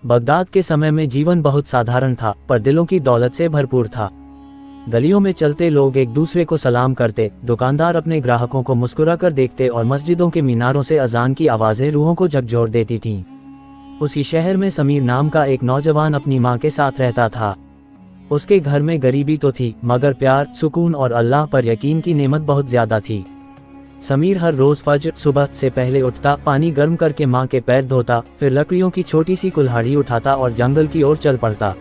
Baghdad के समय में जीवन बहुत साधारण था, पर दिलों की दौलत से भरपूर था। गलियों में चलते लोग एक दूसरे को सलाम करते, दुकानदार अपने ग्राहकों को मुस्कुराकर देखते और मस्जिदों के मीनारों से अजान की आवाज़ें रूहों को झकझोर देती थीं। उसी शहर में समीर नाम का एक नौजवान अपनी माँ के साथ रहता था। उसके घर में गरीबी तो थी, मगर प्यार, सुकून और अल्लाह पर यकीन की नेमत बहुत ज़्यादा थी। समीर हर रोज़ फजर सुबह से पहले उठता, पानी गर्म करके माँ के पैर धोता, फिर लकड़ियों की छोटी सी कुल्हाड़ी उठाता और जंगल की ओर चल पड़ता।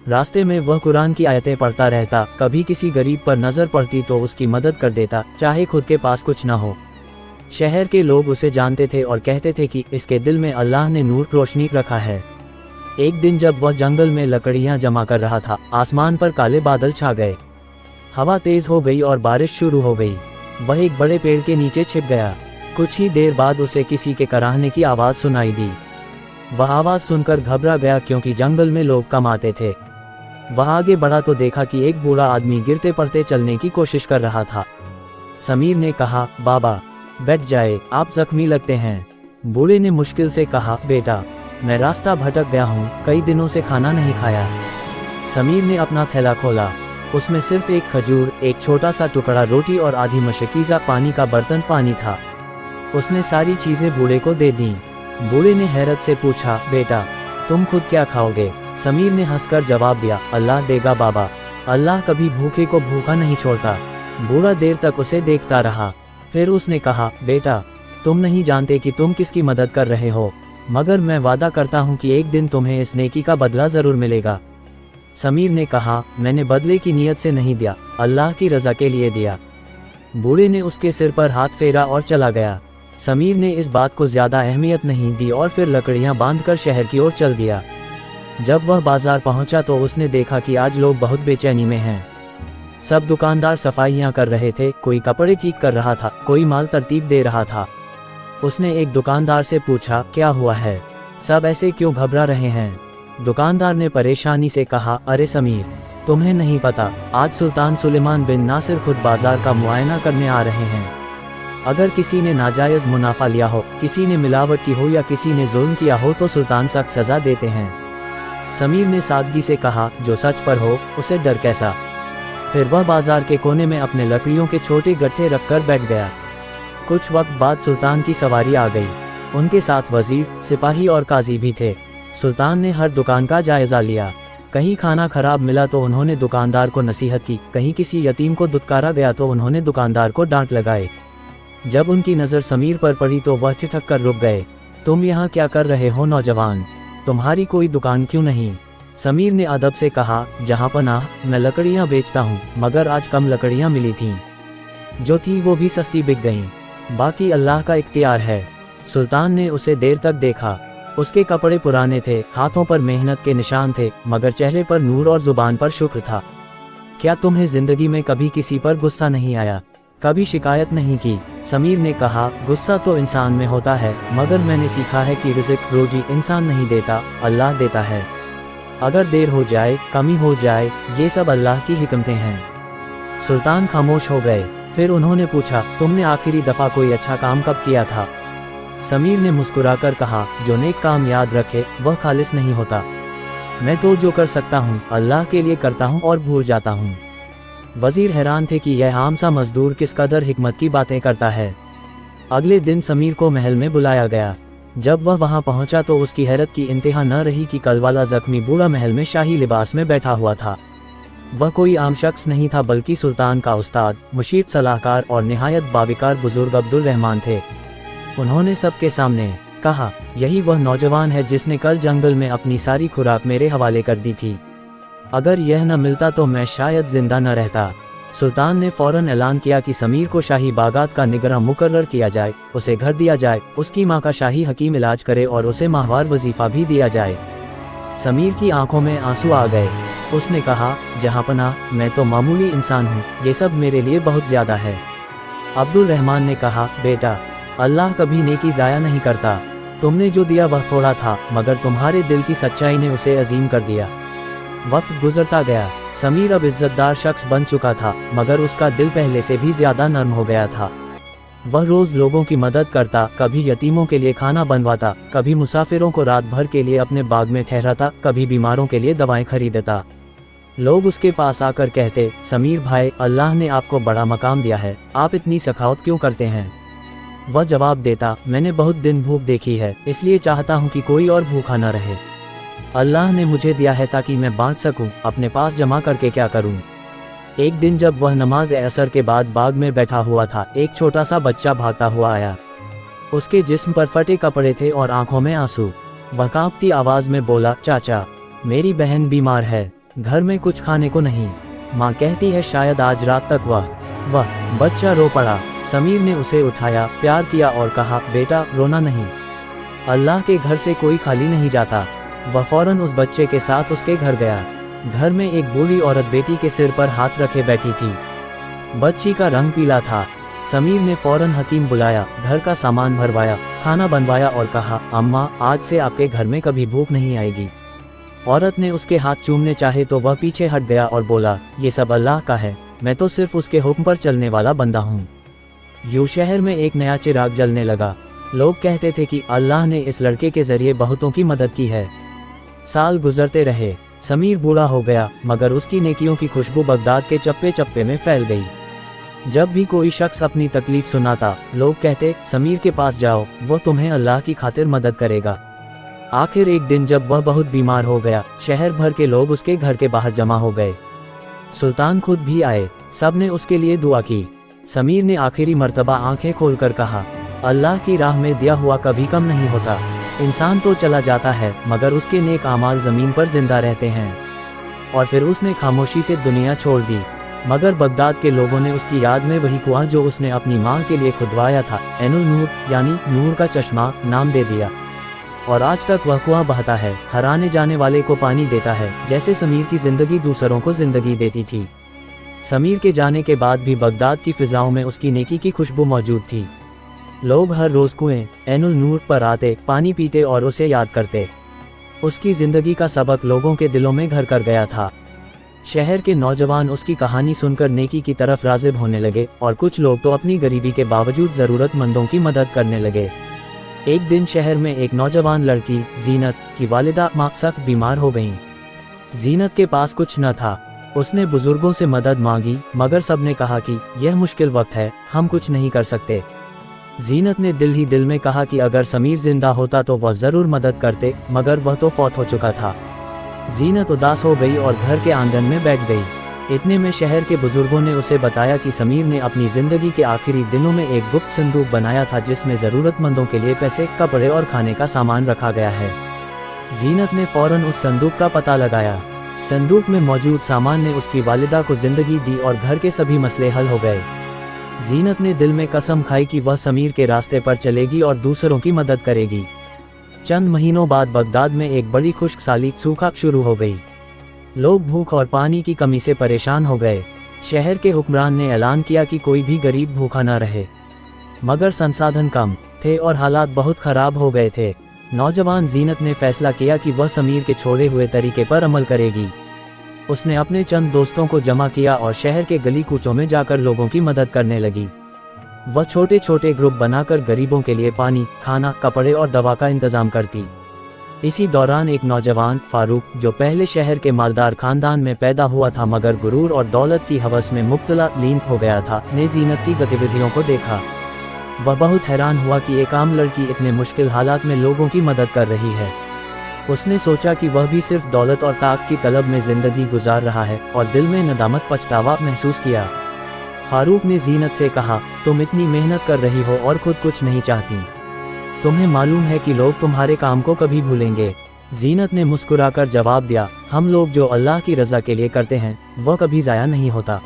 रास्ते में वह कुरान की आयतें पढ़ता रहता, कभी किसी गरीब पर नज़र पड़ती तो उसकी मदद कर देता, चाहे खुद के पास कुछ न हो। शहर के लोग उसे जानते थे और कहते थे कि इसके दिल में अल्लाह ने नूर रोशनी रखा है। एक दिन जब वह जंगल में लकड़ियां जमा कर रहा था, आसमान पर काले बादल छा गए। हवा तेज हो गई और बारिश शुरू हो गई। वह एक बड़े पेड़ के नीचे छिप गया। कुछ ही देर बाद उसे किसी के कराहने की आवाज़ सुनाई दी। वह आवाज़ सुनकर घबरा गया, क्योंकि जंगल में लोग कम आते थे। वह आगे बढ़ा तो देखा कि एक बूढ़ा आदमी गिरते पड़ते चलने की कोशिश कर रहा था। समीर ने कहा, बाबा बैठ जाए, आप जख्मी लगते हैं। बूढ़े ने मुश्किल से कहा, बेटा मैं रास्ता भटक गया हूँ, कई दिनों से खाना नहीं खाया। समीर ने अपना थैला खोला। उसमें सिर्फ एक खजूर, एक छोटा सा टुकड़ा रोटी और आधी मशकीज़ा पानी का बर्तन पानी था। उसने सारी चीज़ें बूढ़े को दे दी। बूढ़े ने हैरत से पूछा, बेटा तुम खुद क्या खाओगे? समीर ने हंसकर जवाब दिया, अल्लाह देगा बाबा, अल्लाह कभी भूखे को भूखा नहीं छोड़ता। बूढ़ा देर तक उसे देखता रहा। फिर उसने कहा, बेटा तुम नहीं जानते कि तुम किसकी मदद कर रहे हो, मगर मैं वादा करता हूँ कि एक दिन तुम्हें इस नेकी का बदला ज़रूर मिलेगा। समीर ने कहा, मैंने बदले की नीयत से नहीं दिया, अल्लाह की रज़ा के लिए दिया। बूढ़े ने उसके सिर पर हाथ फेरा और चला गया। समीर ने इस बात को ज़्यादा अहमियत नहीं दी और फिर लकड़ियाँ बांधकर शहर की ओर चल दिया। जब वह बाजार पहुंचा तो उसने देखा कि आज लोग बहुत बेचैनी में हैं। सब दुकानदार सफाइयां कर रहे थे, कोई कपड़े ठीक कर रहा था, कोई माल तरतीब दे रहा था। उसने एक दुकानदार से पूछा, क्या हुआ है, सब ऐसे क्यों घबरा रहे हैं? दुकानदार ने परेशानी से कहा, अरे समीर तुम्हें नहीं पता, आज सुल्तान सुलेमान बिन नासिर खुद बाजार का मुआयना करने आ रहे हैं। अगर किसी ने नाजायज़ मुनाफा लिया हो, किसी ने मिलावट की हो या किसी ने जुल्म किया हो तो सुल्तान सख्त सज़ा देते हैं। समीर ने सादगी से कहा, जो सच पर हो उसे डर कैसा। फिर वह बाजार के कोने में अपने लकड़ियों के छोटे गट्ठे रखकर बैठ गया। कुछ वक्त बाद सुल्तान की सवारी आ गई। उनके साथ वजीर, सिपाही और काजी भी थे। सुल्तान ने हर दुकान का जायज़ा लिया। कहीं खाना खराब मिला तो उन्होंने दुकानदार को नसीहत की, कहीं किसी यतीम को दुत्कारा गया तो उन्होंने दुकानदार को डांट लगाए। जब उनकी नज़र समीर पर पड़ी तो वह ठिठक कर रुक गए। तुम यहाँ क्या कर रहे हो नौजवान, तुम्हारी कोई दुकान क्यों नहीं? समीर ने अदब से कहा, जहाँ पनाह मैं लकड़ियाँ बेचता हूँ, मगर आज कम लकड़ियाँ मिली थीं, जो थी वो भी सस्ती बिक गईं, बाकी अल्लाह का इख्तियार है। सुल्तान ने उसे देर तक देखा। उसके कपड़े पुराने थे, हाथों पर मेहनत के निशान थे, मगर चेहरे पर नूर और जुबान पर शुक्र था। क्या तुम्हें जिंदगी में कभी किसी पर गुस्सा नहीं आया, कभी शिकायत नहीं की? समीर ने कहा, गुस्सा तो इंसान में होता है, मगर मैंने सीखा है कि रिज़्क रोजी इंसान नहीं देता, अल्लाह देता है। अगर देर हो जाए, कमी हो जाए, ये सब अल्लाह की हिकमतें हैं। सुल्तान खामोश हो गए। फिर उन्होंने पूछा, तुमने आखिरी दफ़ा कोई अच्छा काम कब किया था? समीर ने मुस्कुराकर कहा, जो नेक काम याद रखे वह खालिस नहीं होता। मैं तो जो कर सकता हूँ अल्लाह के लिए करता हूँ और भूल जाता हूँ। वजीर हैरान थे कि यह आम सा मजदूर किस कदर हिकमत की बातें करता है। अगले दिन समीर को महल में बुलाया गया। जब वह वहां पहुंचा तो उसकी हैरत की इंतहा न रही कि कल वाला जख्मी बूढ़ा महल में शाही लिबास में बैठा हुआ था। वह कोई आम शख्स नहीं था, बल्कि सुल्तान का उस्ताद, मुशीर, सलाहकार और निहायत बाविकार बुजुर्ग अब्दुल रहमान थे। उन्होंने सबके सामने कहा, यही वह नौजवान है जिसने कल जंगल में अपनी सारी खुराक मेरे हवाले कर दी थी। अगर यह न मिलता तो मैं शायद जिंदा न रहता। सुल्तान ने फौरन ऐलान किया कि समीर को शाही बागात का निगरान मुकर्रर किया जाए, उसे घर दिया जाए, उसकी माँ का शाही हकीम इलाज करे और उसे माहवार वजीफा भी दिया जाए। समीर की आंखों में आंसू आ गए। उसने कहा, जहाँपनाह मैं तो मामूली इंसान हूँ, ये सब मेरे लिए बहुत ज़्यादा है। अब्दुल रहमान ने कहा, बेटा अल्लाह कभी नेकी ज़ाया नहीं करता। तुमने जो दिया वह थोड़ा था, मगर तुम्हारे दिल की सच्चाई ने उसे अजीम कर दिया। वक्त गुजरता गया। समीर अब इज्जतदार शख्स बन चुका था, मगर उसका दिल पहले से भी ज़्यादा नर्म हो गया था। वह रोज लोगों की मदद करता, कभी यतीमों के लिए खाना बनवाता, कभी मुसाफिरों को रात भर के लिए अपने बाग में ठहराता, कभी बीमारों के लिए दवाएं खरीदता। लोग उसके पास आकर कहते, समीर भाई, अल्लाह ने आपको बड़ा मकाम दिया है, आप इतनी सखावत क्यों करते हैं? वह जवाब देता, मैंने बहुत दिन भूख देखी है, इसलिए चाहता हूँ कि कोई और भूखा न रहे। अल्लाह ने मुझे दिया है ताकि मैं बांट सकूं, अपने पास जमा करके क्या करूं। एक दिन जब वह नमाज असर के बाद बाग में बैठा हुआ था, एक छोटा सा बच्चा भागता हुआ आया। उसके जिस्म पर फटे कपड़े थे और आंखों में आंसू। वह कांपती आवाज में बोला, चाचा, मेरी बहन बीमार है, घर में कुछ खाने को नहीं। माँ कहती है शायद आज रात तक वह बच्चा रो पड़ा। समीर ने उसे उठाया, प्यार किया और कहा, बेटा रोना नहीं, अल्लाह के घर से कोई खाली नहीं जाता। वह फौरन उस बच्चे के साथ उसके घर गया। घर में एक बूढ़ी औरत बेटी के सिर पर हाथ रखे बैठी थी। बच्ची का रंग पीला था। समीर ने फौरन हकीम बुलाया, घर का सामान भरवाया, खाना बनवाया और कहा, अम्मा, आज से आपके घर में कभी भूख नहीं आएगी। औरत ने उसके हाथ चूमने चाहे तो वह पीछे हट गया और बोला, ये सब अल्लाह का है, मैं तो सिर्फ उसके हुक्म पर चलने वाला बंदा हूँ। यूं शहर में एक नया चिराग जलने लगा। लोग कहते थे कि अल्लाह ने इस लड़के के जरिए बहुतों की मदद की है। साल गुजरते रहे, समीर बूढ़ा हो गया, मगर उसकी नेकियों की खुशबू बगदाद के चप्पे चप्पे में फैल गई। जब भी कोई शख्स अपनी तकलीफ सुनाता, लोग कहते, समीर के पास जाओ, वो तुम्हें अल्लाह की खातिर मदद करेगा। आखिर एक दिन जब वह बहुत बीमार हो गया, शहर भर के लोग उसके घर के बाहर जमा हो गए। सुल्तान खुद भी आए, सब ने उसके लिए दुआ की। समीर ने आखिरी मर्तबा आंखें खोलकर कहा, अल्लाह की राह में दिया हुआ कभी कम नहीं होता। इंसान तो चला जाता है, मगर उसके नेक आमाल जमीन पर जिंदा रहते हैं। और फिर उसने खामोशी से दुनिया छोड़ दी, मगर बगदाद के लोगों ने उसकी याद में वही कुआं जो उसने अपनी माँ के लिए खुदवाया था, ऐनुल नूर यानी नूर का चश्मा, नाम दे दिया। और आज तक वह कुआं बहता है, हर आने जाने वाले को पानी देता है, जैसे समीर की जिंदगी दूसरों को जिंदगी देती थी। समीर के जाने के बाद भी बगदाद की फिजाओं में उसकी नेकी की खुशबू मौजूद थी। लोग हर रोज कुएं ऐनुल नूर पर आते, पानी पीते और उसे याद करते। उसकी जिंदगी का सबक लोगों के दिलों में घर कर गया था। शहर के नौजवान उसकी कहानी सुनकर नेकी की तरफ राग़िब होने लगे, और कुछ लोग तो अपनी गरीबी के बावजूद ज़रूरतमंदों की मदद करने लगे। एक दिन शहर में एक नौजवान लड़की जीनत की वालिदा माँ सख्त बीमार हो गईं। जीनत के पास कुछ न था। उसने बुजुर्गों से मदद मांगी, मगर सबने कहा कि यह मुश्किल वक्त है, हम कुछ नहीं कर सकते। जीनत ने दिल ही दिल में कहा कि अगर समीर जिंदा होता तो वह जरूर मदद करते, मगर वह तो फौत हो चुका था। जीनत उदास हो गई और घर के आंगन में बैठ गई। इतने में शहर के बुजुर्गों ने उसे बताया कि समीर ने अपनी जिंदगी के आखिरी दिनों में एक गुप्त संदूक बनाया था, जिसमें जरूरतमंदों के लिए पैसे, कपड़े और खाने का सामान रखा गया है। जीनत ने फौरन उस संदूक का पता लगाया। संदूक में मौजूद सामान ने उसकी वालिदा को जिंदगी दी और घर के सभी मसले हल हो गए। जीनत ने दिल में कसम खाई कि वह समीर के रास्ते पर चलेगी और दूसरों की मदद करेगी। चंद महीनों बाद बगदाद में एक बड़ी खुश्क साली सूखा शुरू हो गई। लोग भूख और पानी की कमी से परेशान हो गए। शहर के हुक्मरान ने ऐलान किया कि कोई भी गरीब भूखा न रहे, मगर संसाधन कम थे और हालात बहुत खराब हो गए थे। नौजवान जीनत ने फैसला किया कि वह समीर के छोड़े हुए तरीके पर अमल करेगी। उसने अपने चंद दोस्तों को जमा किया और शहर के गली कूचों में जाकर लोगों की मदद करने लगी। वह छोटे छोटे ग्रुप बनाकर गरीबों के लिए पानी, खाना, कपड़े और दवा का इंतजाम करती। इसी दौरान एक नौजवान फारूक, जो पहले शहर के मालदार खानदान में पैदा हुआ था मगर गुरूर और दौलत की हवस में मुब्तला लीन हो गया था, ने जीनत की गतिविधियों को देखा। वह बहुत हैरान हुआ कि एक आम लड़की इतने मुश्किल हालात में लोगों की मदद कर रही है। उसने सोचा कि वह भी सिर्फ दौलत और ताकत की तलब में जिंदगी गुजार रहा है, और दिल में नदामत, पछतावा महसूस किया। फारूक ने जीनत से कहा, तुम इतनी मेहनत कर रही हो और खुद कुछ नहीं चाहती, तुम्हें मालूम है कि लोग तुम्हारे काम को कभी भूलेंगे। जीनत ने मुस्कुराकर जवाब दिया, हम लोग जो अल्लाह की रज़ा के लिए करते हैं वह कभी ज़ाया नहीं होता,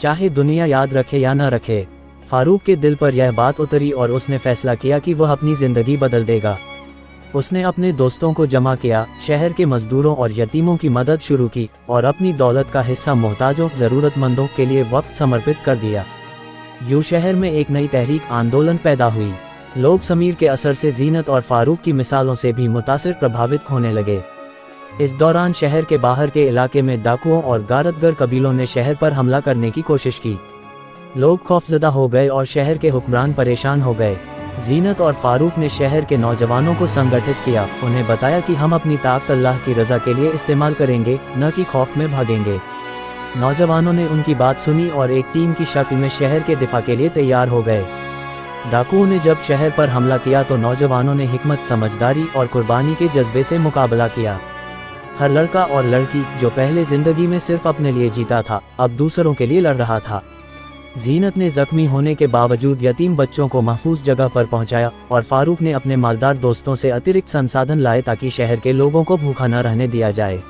चाहे दुनिया याद रखे या न रखे। फारूक के दिल पर यह बात उतरी और उसने फैसला किया कि वह अपनी ज़िंदगी बदल देगा। उसने अपने दोस्तों को जमा किया, शहर के मजदूरों और यतीमों की मदद शुरू की और अपनी दौलत का हिस्सा मोहताजों, ज़रूरतमंदों के लिए वक्त समर्पित कर दिया। यूं शहर में एक नई तहरीक, आंदोलन पैदा हुई। लोग समीर के असर से जीनत और फारूक की मिसालों से भी मुतासिर, प्रभावित होने लगे। इस दौरान शहर के बाहर के इलाके में डाकुओं और गारतगर कबीलों ने शहर पर हमला करने की कोशिश की। लोग खौफजदा हो गए और शहर के हुक्मरान परेशान हो गए। जीनत और फारूक ने शहर के नौजवानों को संगठित किया, उन्हें बताया कि हम अपनी ताकत अल्लाह की रज़ा के लिए इस्तेमाल करेंगे, न कि खौफ में भागेंगे। नौजवानों ने उनकी बात सुनी और एक टीम की शक्ल में शहर के दिफा के लिए तैयार हो गए। डाकुओं ने जब शहर पर हमला किया तो नौजवानों ने हिकमत, समझदारी और कुर्बानी के जज्बे से मुकाबला किया। हर लड़का और लड़की जो पहले जिंदगी में सिर्फ अपने लिए जीता था, अब दूसरों के लिए लड़ रहा था। जीनत ने जख्मी होने के बावजूद यतीम बच्चों को महफूज जगह पर पहुंचाया और फारूक ने अपने मालदार दोस्तों से अतिरिक्त संसाधन लाए ताकि शहर के लोगों को भूखा न रहने दिया जाए।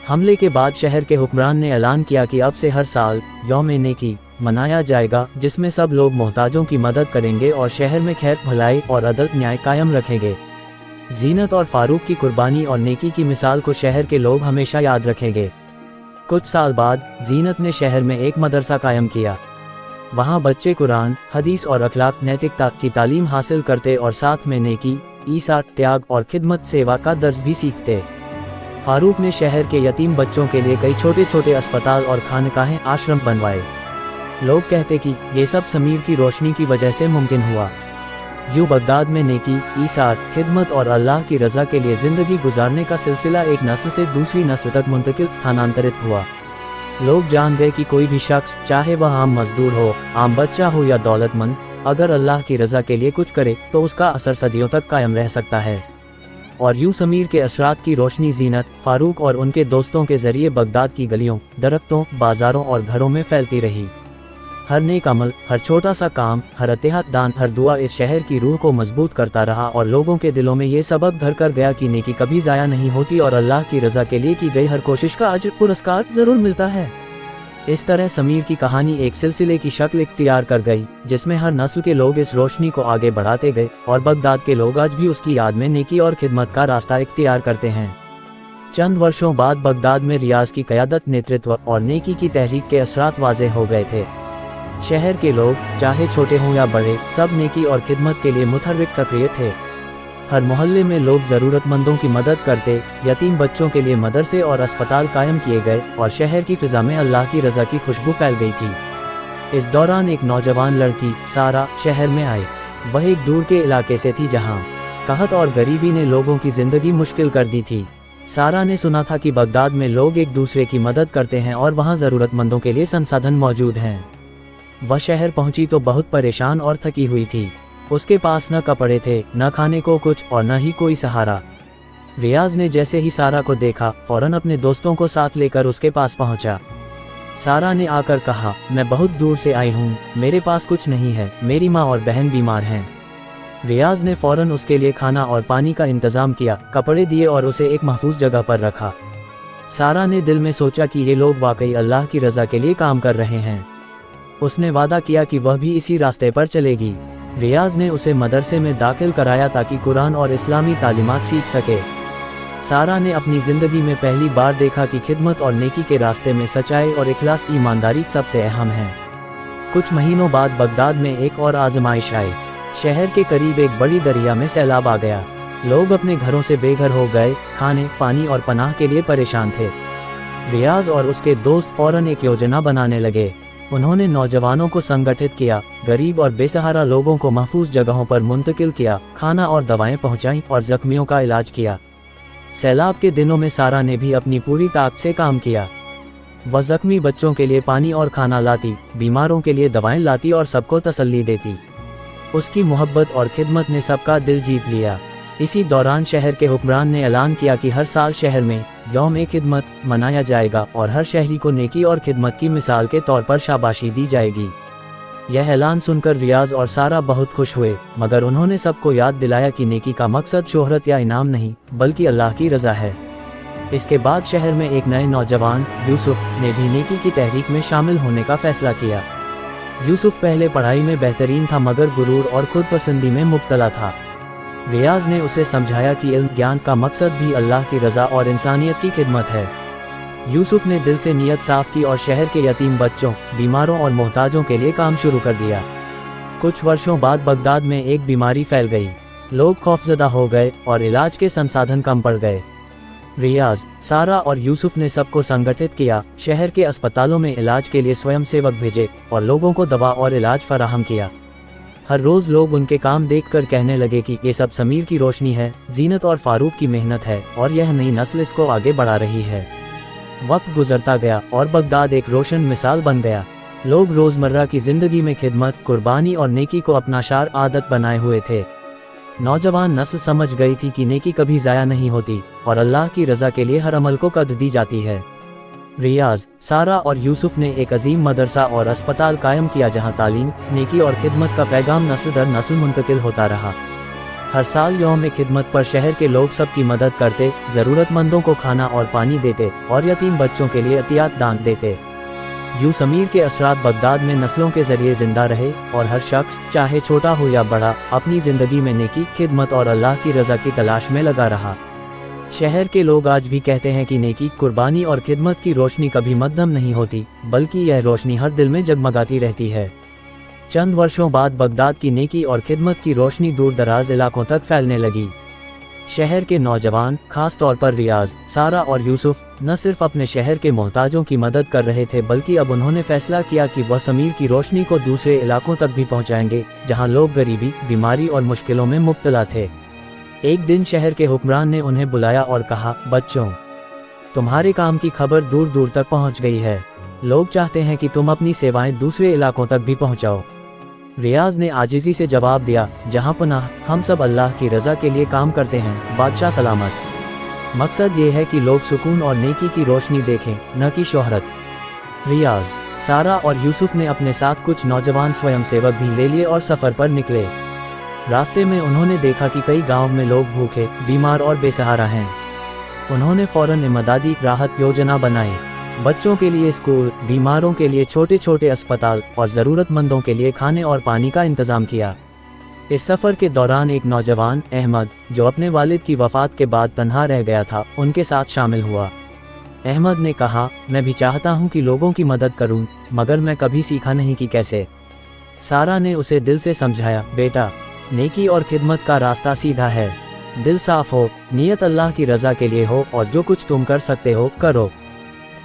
हमले के बाद शहर के हुक्मरान ने ऐलान किया कि अब से हर साल यौम-ए नेकी मनाया जाएगा, जिसमें सब लोग मोहताजों की मदद करेंगे और शहर में खैर भलाई और अदल न्याय कायम रखेंगे। जीनत और फारूक की कुर्बानी और नेकी की मिसाल को शहर के लोग हमेशा याद रखेंगे। कुछ साल बाद जीनत ने शहर में एक मदरसा कायम किया। वहाँ बच्चे कुरान, हदीस और अखलाक, नैतिकता की तालीम हासिल करते और साथ में नेकी, ईसार, त्याग और खिदमत सेवा का दर्स भी सीखते। फारूक ने शहर के यतीम बच्चों के लिए कई छोटे छोटे अस्पताल और खानकाहें, आश्रम बनवाए। लोग कहते कि ये सब समीर की रोशनी की वजह से मुमकिन हुआ। यूँ बगदाद में नेकी, ईसार, खिदमत और अल्लाह की रज़ा के लिए ज़िंदगी गुजारने का सिलसिला एक नस्ल से दूसरी नस्ल तक मुंतकिल, स्थानांतरित हुआ। लोग जान गए कि कोई भी शख्स, चाहे वह आम मजदूर हो, आम बच्चा हो या दौलतमंद, अगर अल्लाह की रज़ा के लिए कुछ करे तो उसका असर सदियों तक कायम रह सकता है। और यूँ समीर के असरात की रोशनी जीनत, फारूक और उनके दोस्तों के जरिए बगदाद की गलियों, दरख्तों, बाजारों और घरों में फैलती रही। हर नेक अमल, हर छोटा सा काम, हर अतिहत दान, हर दुआ इस शहर की रूह को मजबूत करता रहा और लोगों के दिलों में ये सबक घर कर गया कि नेकी कभी ज़ाया नहीं होती और अल्लाह की रज़ा के लिए की गई हर कोशिश का अज्र, पुरस्कार ज़रूर मिलता है। इस तरह समीर की कहानी एक सिलसिले की शक्ल इख्तियार कर गई, जिसमें हर नस्ल के लोग इस रोशनी को आगे बढ़ाते गए और बगदाद के लोग आज भी उसकी याद में नेकी और खिदमत का रास्ता इख्तियार करते हैं। चंद वर्षों बाद बगदाद में रियाज की क़यादत, नेतृत्व और नेकी की तहरीक के असरात वाज़ेह हो गए थे। शहर के लोग, चाहे छोटे हों या बड़े, सब नेकी और खिदमत के लिए मुतहर्रिक सक्रिय थे। हर मोहल्ले में लोग ज़रूरतमंदों की मदद करते, यतीम बच्चों के लिए मदरसे और अस्पताल कायम किए गए और शहर की फ़िज़ा में अल्लाह की रज़ा की खुशबू फैल गई थी। इस दौरान एक नौजवान लड़की, सारा, शहर में आई। वह एक दूर के इलाके से थी जहाँ कहत और गरीबी ने लोगों की ज़िंदगी मुश्किल कर दी थी। सारा ने सुना था कि बगदाद में लोग एक दूसरे की मदद करते हैं और वहाँ ज़रूरतमंदों के लिए संसाधन मौजूद हैं। वह शहर पहुंची तो बहुत परेशान और थकी हुई थी। उसके पास न कपड़े थे, न खाने को कुछ और न ही कोई सहारा। रियाज ने जैसे ही सारा को देखा, फौरन अपने दोस्तों को साथ लेकर उसके पास पहुंचा। सारा ने आकर कहा, मैं बहुत दूर से आई हूँ, मेरे पास कुछ नहीं है, मेरी माँ और बहन बीमार हैं। रियाज ने फौरन उसके लिए खाना और पानी का इंतज़ाम किया, कपड़े दिए और उसे एक महफूज जगह पर रखा। सारा ने दिल में सोचा कि ये लोग वाकई अल्लाह की रज़ा के लिए काम कर रहे हैं। उसने वादा किया कि वह भी इसी रास्ते पर चलेगी। रियाज ने उसे मदरसे में दाखिल कराया ताकि कुरान और इस्लामी तालीमात सीख सके। सारा ने अपनी ज़िंदगी में पहली बार देखा कि खिदमत और नेकी के रास्ते में सच्चाई और इखलास, ईमानदारी सबसे अहम है। कुछ महीनों बाद बगदाद में एक और आजमाइश आई। शहर के करीब एक बड़ी दरिया में सैलाब आ गया। लोग अपने घरों से बेघर हो गए, खाने, पानी और पनाह के लिए परेशान थे। रियाज और उसके दोस्त फौरन एक योजना बनाने लगे। उन्होंने नौजवानों को संगठित किया, गरीब और बेसहारा लोगों को महफूज जगहों पर मुंतकिल किया, खाना और दवाएं पहुंचाईं और जख्मियों का इलाज किया। सैलाब के दिनों में सारा ने भी अपनी पूरी ताकत से काम किया। वह जख्मी बच्चों के लिए पानी और खाना लाती, बीमारों के लिए दवाएं लाती और सबको तसल्ली देती। उसकी मोहब्बत और खिदमत ने सबका दिल जीत लिया। इसी दौरान शहर के हुक्मरान ने ऐलान किया कि हर साल शहर में यौम-ए-खिदमत मनाया जाएगा और हर शहरी को नेकी और खिदमत की मिसाल के तौर पर शाबाशी दी जाएगी। यह ऐलान सुनकर रियाज और सारा बहुत खुश हुए, मगर उन्होंने सबको याद दिलाया कि नेकी का मकसद शोहरत या इनाम नहीं, बल्कि अल्लाह की रज़ा है। इसके बाद शहर में एक नए नौजवान, यूसुफ, ने भी नेकी की तहरीक में शामिल होने का फैसला किया। यूसुफ पहले पढ़ाई में बेहतरीन था मगर गुरूर और खुद पसंदी में मुब्तला था। रियाज ने उसे समझाया कि इल्म, ज्ञान का मकसद भी अल्लाह की रज़ा और इंसानियत की खिदमत है। यूसुफ ने दिल से नीयत साफ की और शहर के यतीम बच्चों, बीमारों और मोहताजों के लिए काम शुरू कर दिया। कुछ वर्षों बाद बगदाद में एक बीमारी फैल गई। लोग खौफजदा हो गए और इलाज के संसाधन कम पड़ गए। रियाज, सारा और यूसुफ ने सबको संगठित किया, शहर के अस्पतालों में इलाज के लिए स्वयंसेवक भेजे और लोगों को दवा और इलाज फराहम किया। हर रोज लोग उनके काम देखकर कहने लगे कि ये सब समीर की रोशनी है, जीनत और फारूक की मेहनत है और यह नई नस्ल इसको आगे बढ़ा रही है। वक्त गुजरता गया और बगदाद एक रोशन मिसाल बन गया। लोग रोजमर्रा की जिंदगी में खिदमत, कुर्बानी और नेकी को अपना शार आदत बनाए हुए थे। नौजवान नस्ल समझ गई थी कि नेकी कभी ज़ाया नहीं होती और अल्लाह की रज़ा के लिए हर अमल को कदर दी जाती है। रियाज, सारा और यूसुफ ने एक अजीम मदरसा और अस्पताल कायम किया जहां तालीम, नेकी और खिदमत का पैगाम नस्ल दर नस्ल मुंतकिल होता रहा। हर साल यौम खिदमत पर शहर के लोग सबकी मदद करते, ज़रूरतमंदों को खाना और पानी देते और यतीम बच्चों के लिए अतियात दान देते। यूं समीर के असरात बगदाद में नस्लों के जरिए जिंदा रहे और हर शख्स, चाहे छोटा हो या बड़ा, अपनी ज़िंदगी में नेकी, खिदमत और अल्लाह की रज़ा की तलाश में लगा रहा। शहर के लोग आज भी कहते हैं कि नेकी, कुर्बानी और खिदमत की रोशनी कभी मद्धम नहीं होती, बल्कि यह रोशनी हर दिल में जगमगाती रहती है। चंद वर्षों बाद बगदाद की नेकी और खिदमत की रोशनी दूर दराज इलाकों तक फैलने लगी। शहर के नौजवान, खास तौर पर रियाज, सारा और यूसुफ, न सिर्फ अपने शहर के मोहताजों की मदद कर रहे थे बल्कि अब उन्होंने फैसला किया कि वह समीर की रोशनी को दूसरे इलाकों तक भी पहुंचाएंगे, जहां लोग गरीबी, बीमारी और मुश्किलों में मुब्तला थे। एक दिन शहर के हुक्मरान ने उन्हें बुलाया और कहा, बच्चों, तुम्हारे काम की खबर दूर दूर तक पहुंच गई है। लोग चाहते हैं कि तुम अपनी सेवाएं दूसरे इलाकों तक भी पहुंचाओ। रियाज ने आजिज़ी से जवाब दिया, जहां पनाह, हम सब अल्लाह की रज़ा के लिए काम करते हैं, बादशाह सलामत। मकसद ये है कि लोग सुकून और नेकी की रोशनी देखें, न कि शोहरत। रियाज, सारा और यूसुफ ने अपने साथ कुछ नौजवान स्वयंसेवक भी ले लिए और सफ़र पर निकले। रास्ते में उन्होंने देखा कि कई गांव में लोग भूखे, बीमार और बेसहारा हैं। उन्होंने फौरन इमदादी राहत योजना बनाई। बच्चों के लिए स्कूल, बीमारों के लिए छोटे छोटे अस्पताल और ज़रूरतमंदों के लिए खाने और पानी का इंतज़ाम किया। इस सफ़र के दौरान एक नौजवान, अहमद, जो अपने वालिद की वफ़ात के बाद तन्हा रह गया था, उनके साथ शामिल हुआ। अहमद ने कहा, मैं भी चाहता हूं कि लोगों की मदद करूं, मगर मैं कभी सीखा नहीं कि कैसे। सारा ने उसे दिल से समझाया, बेटा, नेकी और खिदमत का रास्ता सीधा है। दिल साफ हो, नियत अल्लाह की रज़ा के लिए हो और जो कुछ तुम कर सकते हो करो,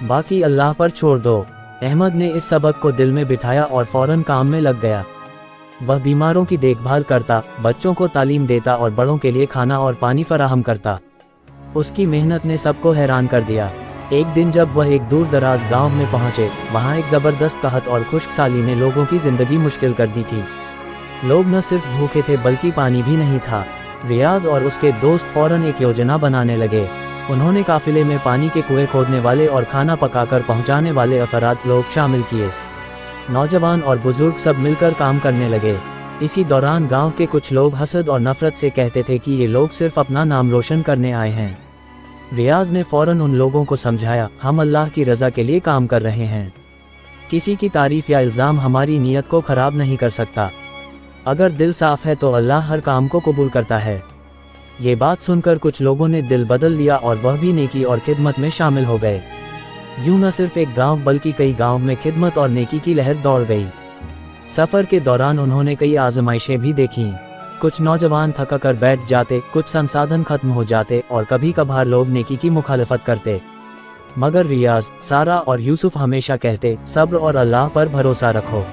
बाकी अल्लाह पर छोड़ दो। अहमद ने इस सबक को दिल में बिठाया और फौरन काम में लग गया। वह बीमारों की देखभाल करता, बच्चों को तालीम देता और बड़ों के लिए खाना और पानी फराहम करता। उसकी मेहनत ने सबको हैरान कर दिया। एक दिन जब वह एक दूर दराज गाँव में पहुँचे, वहाँ एक ज़बरदस्त कहत और खुश्क साली ने लोगों की ज़िंदगी मुश्किल कर दी थी। लोग न सिर्फ भूखे थे बल्कि पानी भी नहीं था। रियाज और उसके दोस्त फौरन एक योजना बनाने लगे। उन्होंने काफिले में पानी के कुएं खोदने वाले और खाना पकाकर पहुंचाने वाले अफराद लोग शामिल किए। नौजवान और बुजुर्ग सब मिलकर काम करने लगे। इसी दौरान गांव के कुछ लोग हसद और नफरत से कहते थे कि ये लोग सिर्फ अपना नाम रोशन करने आए हैं। रियाज ने फौरन उन लोगों को समझाया, हम अल्लाह की रज़ा के लिए काम कर रहे हैं। किसी की तारीफ या इल्ज़ाम हमारी नीयत को ख़राब नहीं कर सकता। अगर दिल साफ है तो अल्लाह हर काम को कबूल करता है। ये बात सुनकर कुछ लोगों ने दिल बदल लिया और वह भी नेकी और खिदमत में शामिल हो गए। यूं न सिर्फ एक गांव बल्कि कई गांव में खिदमत और नेकी की लहर दौड़ गई। सफ़र के दौरान उन्होंने कई आजमाइशें भी देखीं। कुछ नौजवान थका कर बैठ जाते, कुछ संसाधन खत्म हो जाते और कभी कभार लोग नेकी की मुखालफत करते। मगर रियाज, सारा और यूसुफ हमेशा कहते, सब्र और अल्लाह पर भरोसा रखो।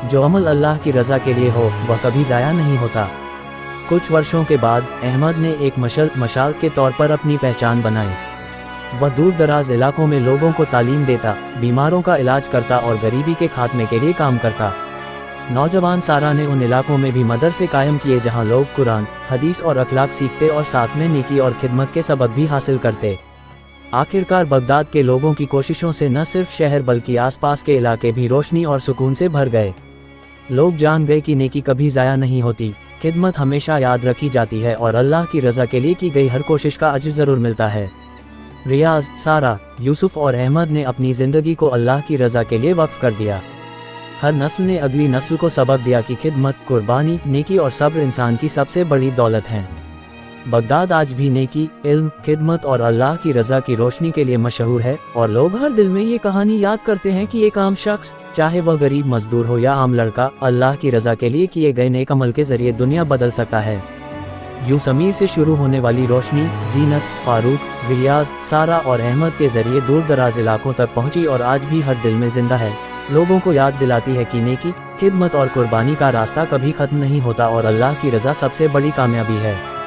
जो अमल अल्लाह की रज़ा के लिए हो वह कभी ज़ाया नहीं होता। कुछ वर्षों के बाद अहमद ने एक मशाल के तौर पर अपनी पहचान बनाई। वह दूर दराज इलाकों में लोगों को तालीम देता, बीमारों का इलाज करता और गरीबी के खात्मे के लिए काम करता। नौजवान सारा ने उन इलाकों में भी मदरसे कायम किए जहां लोग कुरान, हदीस और अखलाक सीखते और साथ में नेकी और खिदमत के सबक भी हासिल करते। आखिरकार बगदाद के लोगों की कोशिशों से न सिर्फ शहर बल्कि आसपास के इलाके भी रोशनी और सुकून से भर गए। लोग जान गए कि नेकी कभी ज़ाया नहीं होती, खिदमत हमेशा याद रखी जाती है और अल्लाह की रज़ा के लिए की गई हर कोशिश का अज्र ज़रूर मिलता है। रियाज, सारा, यूसुफ और अहमद ने अपनी ज़िंदगी को अल्लाह की रज़ा के लिए वक्फ कर दिया। हर नस्ल ने अगली नस्ल को सबक दिया कि खिदमत, कुर्बानी, नेकी और सब्र इंसान की सबसे बड़ी दौलत हैं। बगदाद आज भी नेकी, इल्म, खिदमत और अल्लाह की रज़ा की रोशनी के लिए मशहूर है और लोग हर दिल में ये कहानी याद करते हैं कि एक आम शख्स, चाहे वह गरीब मजदूर हो या आम लड़का, अल्लाह की रज़ा के लिए किए गए नेक अमल के ज़रिए दुनिया बदल सकता है। यूं समीर से शुरू होने वाली रोशनी जीनत, फारूक, रियाज, सारा और अहमद के जरिए दूर दराज इलाकों तक पहुंची और आज भी हर दिल में जिंदा है। लोगों को याद दिलाती है कि नेकी, खिदमत और कुर्बानी का रास्ता कभी खत्म नहीं होता और अल्लाह की रज़ा सबसे बड़ी कामयाबी है।